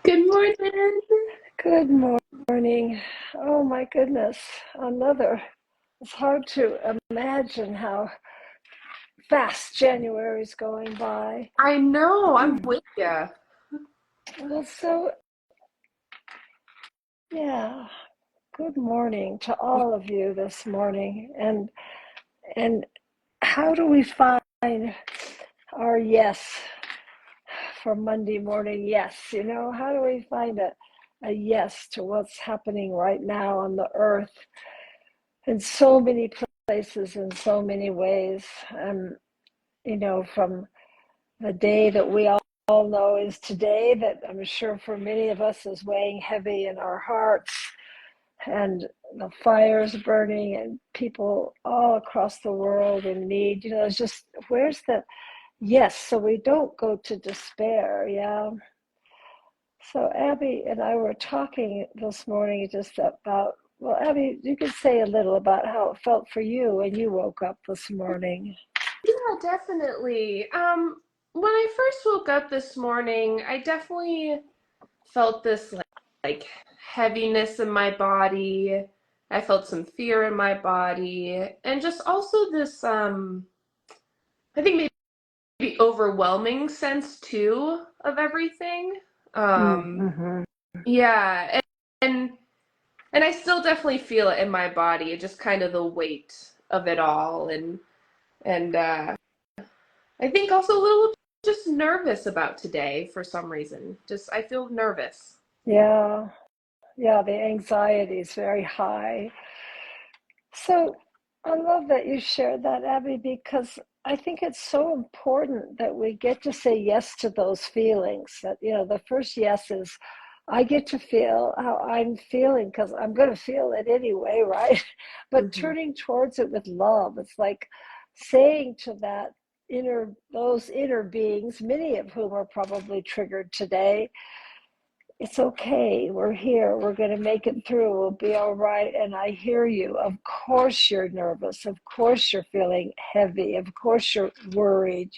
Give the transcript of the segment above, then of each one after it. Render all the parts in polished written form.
Good morning. Good morning. Oh my goodness, another. It's hard to imagine how fast January is going by. I know, I'm with you. Well, so yeah, good morning to all of you this morning. And how do we find our yes for Monday morning? Yes, how do we find a yes to what's happening right now on the earth in so many places in so many ways? From the day that we all know is today, that I'm sure for many of us is weighing heavy in our hearts, and the fires burning and people all across the world in need. It's just, where's the yes, so we don't go to despair? Yeah. So Abby and I were talking this morning just about, well, Abby, you could say a little about how it felt for you when you woke up this morning. Yeah, definitely. When I first woke up this morning, I definitely felt this like heaviness in my body. I felt some fear in my body, and just also this I think maybe overwhelming sense too of everything. Um, Mm-hmm. yeah, and and I still definitely feel it in my body, just kind of the weight of it all, and I think also a little just nervous about today for some reason. Just I feel nervous. Yeah, yeah, the anxiety is very high. So I love that you shared that, Abby, because I think it's so important that we get to say yes to those feelings. That, the first yes is I get to feel how I'm feeling because I'm going to feel it anyway, right? But Hmm. turning towards it with love, it's like saying to those inner beings, many of whom are probably triggered today, it's okay. We're here. We're going to make it through. We'll be all right. And I hear you. Of course, you're nervous. Of course, you're feeling heavy. Of course, you're worried.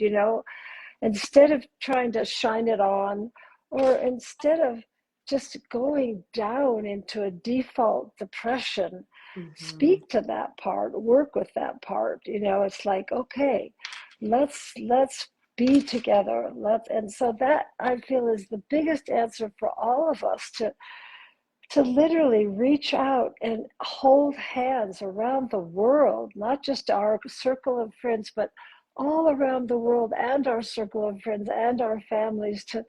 Instead of trying to shine it on, or instead of just going down into a default depression, Hmm. speak to that part, work with that part. It's like, okay, let's be together. And so that, I feel, is the biggest answer for all of us, to literally reach out and hold hands around the world, not just our circle of friends, but all around the world, and our circle of friends and our families, to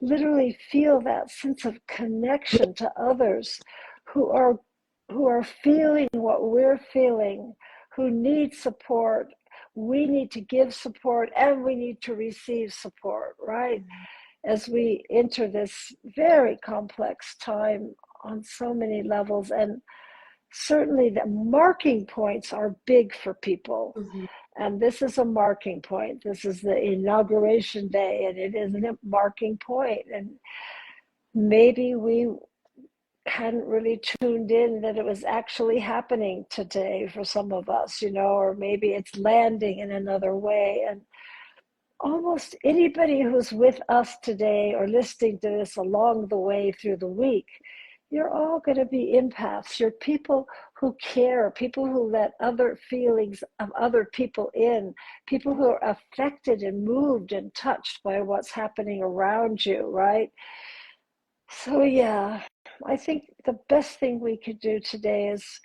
literally feel that sense of connection to others who are who are feeling what we're feeling, who need support. We need to give support, and we need to receive support, right? As we enter this very complex time on so many levels. And certainly the marking points are big for people. Hmm. And this is a marking point. This is the inauguration day, and it is a marking point. And maybe we hadn't really tuned in that it was actually happening today for some of us, or maybe it's landing in another way. And almost anybody who's with us today or listening to this along the way through the week, you're all going to be empaths. You're people who care, people who let other feelings of other people in, people who are affected and moved and touched by what's happening around you, right? So, yeah, I think the best thing we could do today is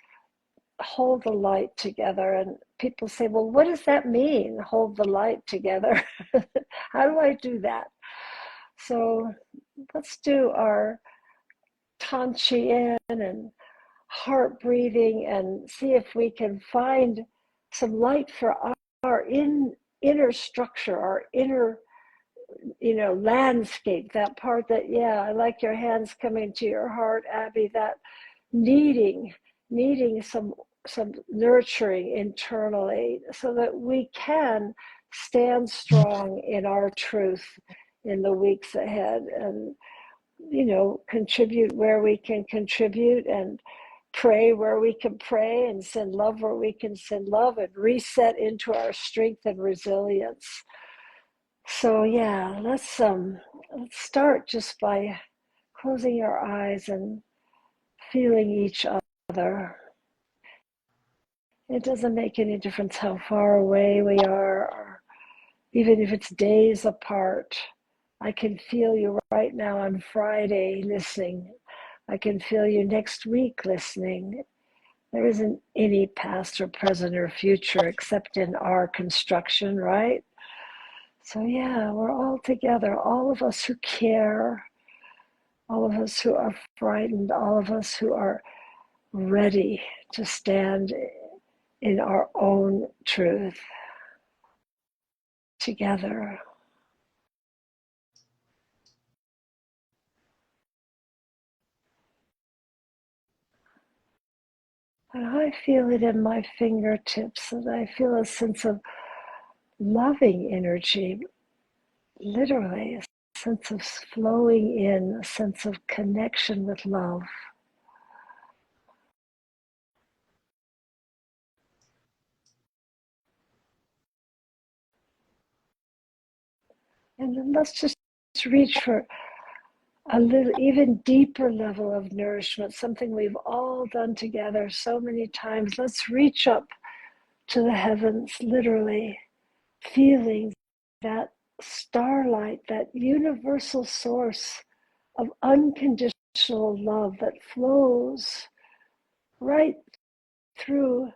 hold the light together. And people say, well, what does that mean, hold the light together? How do I do that? So let's do our tanchi in and heart breathing, and see if we can find some light for our inner structure, our inner landscape, that part that, yeah, I like your hands coming to your heart, Abby, that needing needing some nurturing internally, so that we can stand strong in our truth in the weeks ahead, and contribute where we can contribute, and pray where we can pray, and send love where we can send love, and reset into our strength and resilience. So yeah, let's start just by closing your eyes and feeling each other. It doesn't make any difference how far away we are, or even if it's days apart. I can feel you right now on Friday listening. I can feel you next week listening. There isn't any past or present or future except in our construction, right? So yeah, we're all together, all of us who care, all of us who are frightened, all of us who are ready to stand in our own truth together. And I feel it in my fingertips, and I feel a sense of loving energy, literally a sense of flowing in, a sense of connection with love. And then let's just reach for a little, even deeper level of nourishment, something we've all done together so many times. Let's reach up to the heavens, literally, feeling that starlight, that universal source of unconditional love that flows right through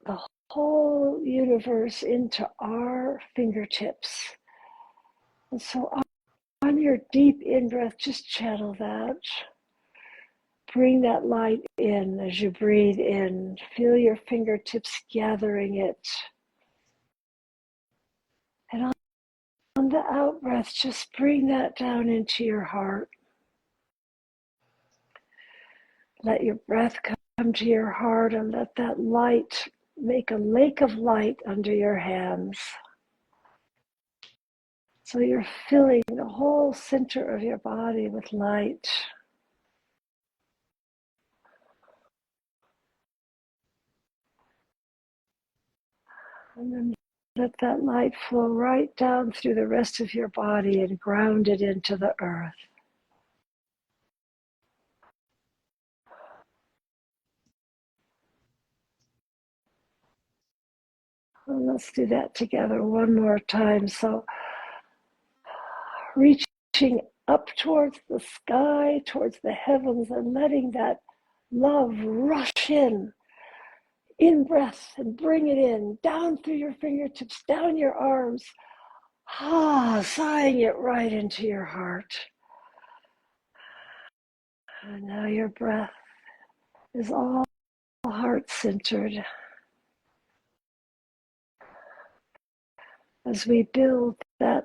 the whole universe into our fingertips. And so on your deep in-breath, just channel that. Bring that light in as you breathe in. Feel your fingertips gathering it. And on the out-breath, just bring that down into your heart. Let your breath come to your heart and let that light make a lake of light under your hands. So you're filling the whole center of your body with light. And then let that light flow right down through the rest of your body and ground it into the earth. And let's do that together one more time. So reaching up towards the sky, towards the heavens, and letting that love rush in breath, and bring it in, down through your fingertips, down your arms, sighing it right into your heart. And now your breath is all heart-centered. As we build that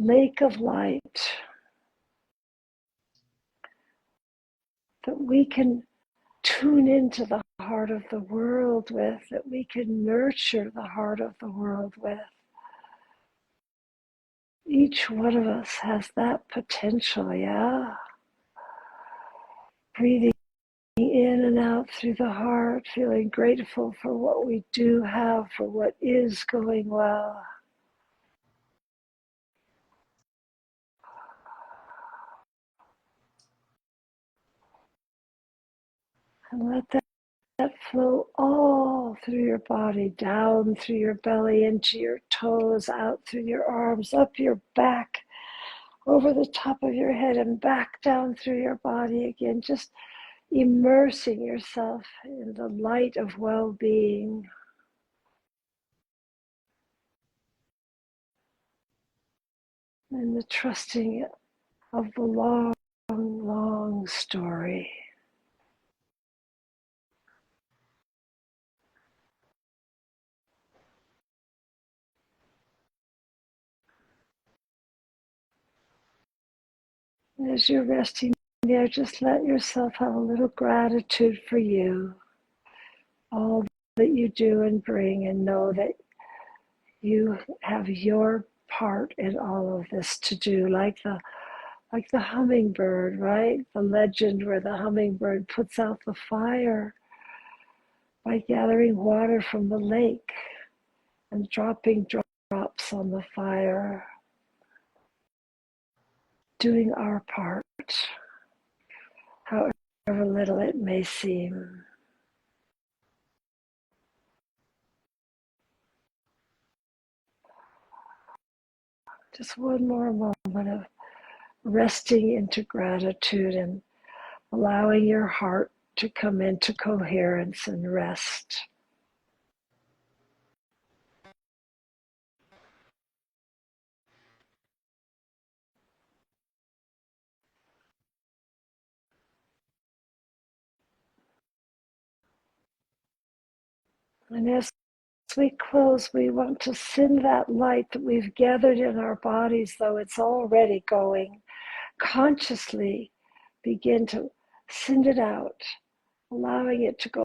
lake of light that we can tune into the heart of the world with, that we can nurture the heart of the world with. Each one of us has that potential, yeah? Breathing in and out through the heart, feeling grateful for what we do have, for what is going well. And let that flow all through your body, down through your belly, into your toes, out through your arms, up your back, over the top of your head, and back down through your body again, just immersing yourself in the light of well-being. And the trusting of the long, long story. And as you're resting there, just let yourself have a little gratitude for you, all that you do and bring, and know that you have your part in all of this to do, like the hummingbird, right? The legend where the hummingbird puts out the fire by gathering water from the lake and dropping drops on the fire. doing our part, however little it may seem. Just one more moment of resting into gratitude and allowing your heart to come into coherence and rest. And as we close, we want to send that light that we've gathered in our bodies, though it's already going, consciously begin to send it out, allowing it to go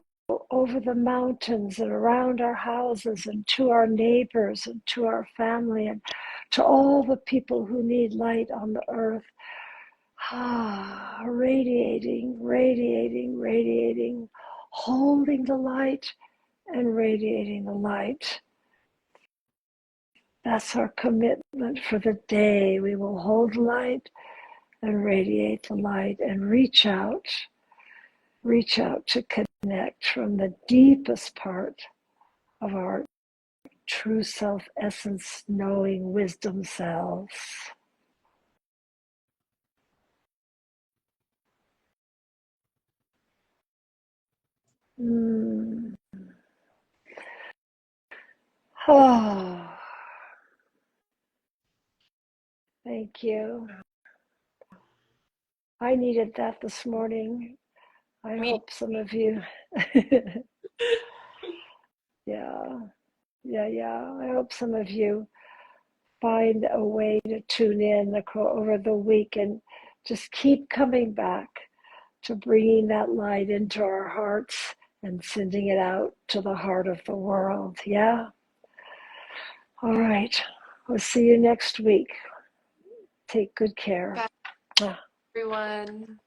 over the mountains and around our houses and to our neighbors and to our family and to all the people who need light on the earth. Radiating, radiating, radiating, holding the light and radiating the light. That's our commitment for the day. We will hold light and radiate the light and reach out to connect from the deepest part of our true self essence, knowing wisdom selves. Oh, thank you. I needed that this morning. I hope some of you, yeah. I hope some of you find a way to tune in over the week and just keep coming back to bringing that light into our hearts and sending it out to the heart of the world. Yeah? All right. We'll see you next week. Take good care. Bye, everyone.